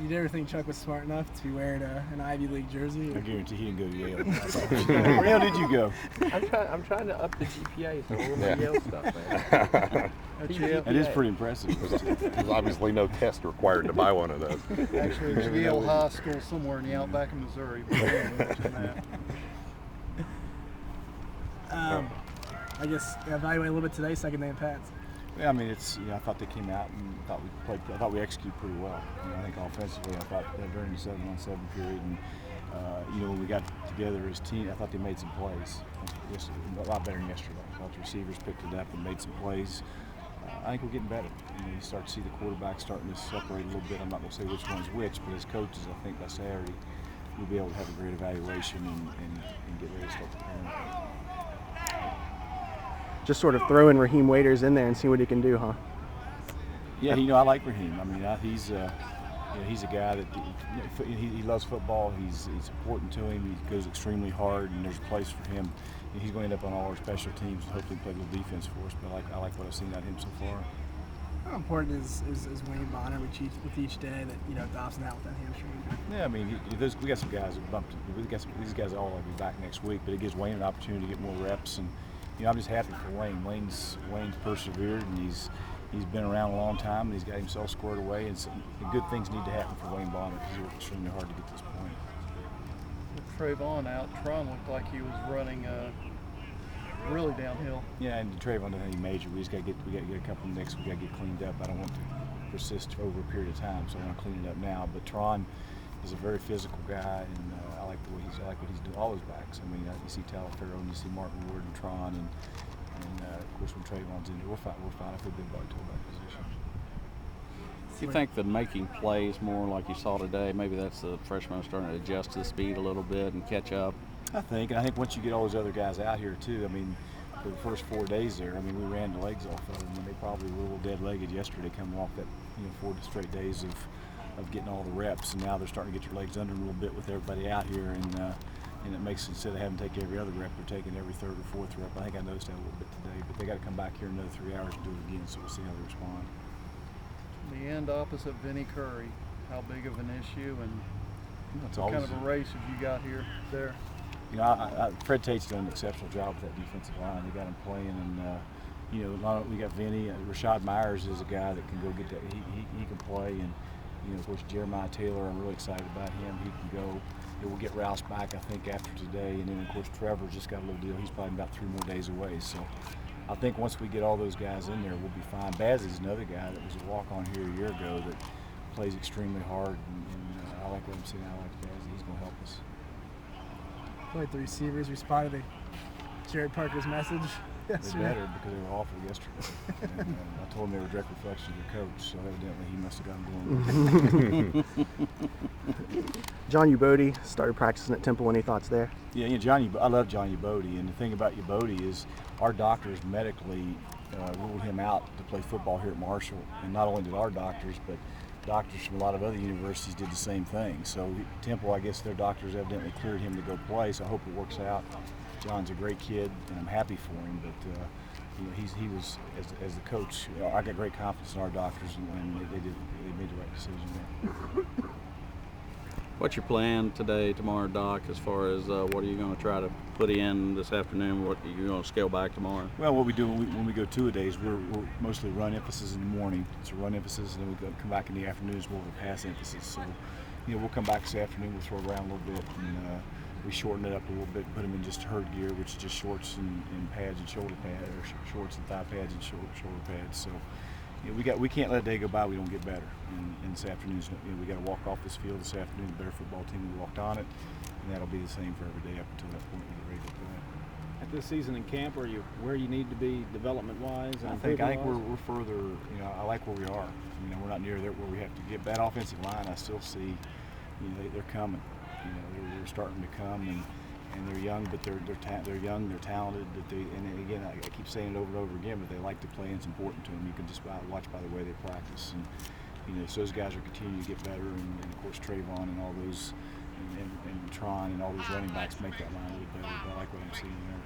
You never think Chuck was smart enough to be wearing an Ivy League jersey? I guarantee he didn't go to Yale. Where did you go? I'm trying to up the GPA, so all my Yale stuff, man. That is pretty impressive. There's obviously no test required to buy one of those. Actually, it's Yale High School somewhere in the outback of Missouri. I guess evaluate a little bit today, second day in Pats. Yeah, I mean, I thought they came out and I thought we executed pretty well. I think offensively, I thought during the 7-on-7 period, and when we got together as a team, I thought they made some plays. A lot better than yesterday. I thought the receivers picked it up and made some plays. I think we're getting better. You start to see the quarterback starting to separate a little bit. I'm not going to say which one's which, but as coaches, I think by Saturday, we'll be able to have a great evaluation and get ready to start preparing. Just sort of throwing Raheem Waiters in there and see what he can do, huh? Yeah, I like Raheem. I mean, he's a guy that he loves football. He's important to him. He goes extremely hard, and there's a place for him. He's going to end up on all our special teams and hopefully play a little defense for us. But I like what I've seen out of him so far. How important is Wayne Bonner with each day that Dobson out with that hamstring? Yeah, I mean, we got some guys that bumped. These guys all will be back next week, but it gives Wayne an opportunity to get more reps. And I'm just happy for Wayne. Wayne's persevered, and he's been around a long time, and he's got himself squared away. And good things need to happen for Wayne Bonner because he worked extremely hard to get to this point. With Trayvon out, Tron looked like he was running really downhill. Yeah, and Trayvon doesn't have any major. We got to get a couple of nicks. We got to get cleaned up. I don't want to persist over a period of time, so I want to clean it up now. But Tron is a very physical guy, and I like what he's doing. All his backs. I mean, you see Talaferro, and you see Martin Ward and Tron, and of course when Trayvon's in there, we're fine if we've been back to that position. Do you think that making plays more like you saw today, maybe that's the freshmen starting to adjust to the speed a little bit and catch up? I think once you get all those other guys out here too, I mean, for the first 4 days there, I mean, we ran the legs off of them, and they probably were a little dead-legged yesterday coming off that 4 straight days of getting all the reps, and now they're starting to get your legs under them a little bit with everybody out here, and it makes, instead of having to take every other rep, they're taking every third or fourth rep. I think I noticed that a little bit today, but they got to come back here in another 3 hours and do it again, so we'll see how they respond. The end opposite Vinnie Curry, how big of an issue, and what kind of a race have you got here there? Fred Tate's done an exceptional job with that defensive line. They got him playing, and we got Vinny. Rashad Myers is a guy that can go get that. He can play, and of course Jeremiah Taylor. I'm really excited about him. He can go. We'll get Rouse back, I think, after today, and then of course Trevor's just got a little deal. He's probably about 3 more days away. So I think once we get all those guys in there, we'll be fine. Bazzy's another guy that was a walk-on here a year ago that plays extremely hard, and I like what I'm seeing. I like Bazzy. He's going to help us. I feel like the receivers responded to Jared Parker's message yesterday. They better, because they were awful yesterday. and I told them they were a direct reflection of their coach, so evidently he must have got them going. John Ubodi started practicing at Temple. Any thoughts there? Yeah, I love John Ubodi, and the thing about Ubodi is our doctors medically ruled him out to play football here at Marshall, and not only did our doctors, but doctors from a lot of other universities did the same thing. So Temple, I guess their doctors evidently cleared him to go play, so I hope it works out. John's a great kid, and I'm happy for him, but he was, as the coach, I got great confidence in our doctors, and they made the right decision there. What's your plan today, tomorrow, Doc, as far as what are you going to try to put in this afternoon? What are you going to scale back tomorrow? Well, what we do when we go 2-a-days, we're mostly run emphasis in the morning. It's a run emphasis, and then we come back in the afternoons more of a pass emphasis. So, we'll come back this afternoon, we'll throw around a little bit, and we shorten it up a little bit, put them in just herd gear, which is just shorts and pads and shoulder pads, or shorts and thigh pads and shoulder pads. So, we can't let a day go by we don't get better. And this afternoon, we got to walk off this field this afternoon. The better football team, we walked on it, and that'll be the same for every day up until that point we get ready to play. At this season in camp, are you where you need to be development-wise? I think we're further. I like where we are. We're not near there where we have to get. That offensive line, I still see. They're coming. They're starting to come, and they're young, but they're young. They're talented. And again, I keep saying it over and over again, but they like to play, and it's important to them. You can just watch by the way they practice, and so those guys are continuing to get better. And of course Trayvon and all those, and Tron and all those running backs make that line a little better. But I like what I'm seeing there,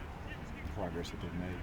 the progress that they've made.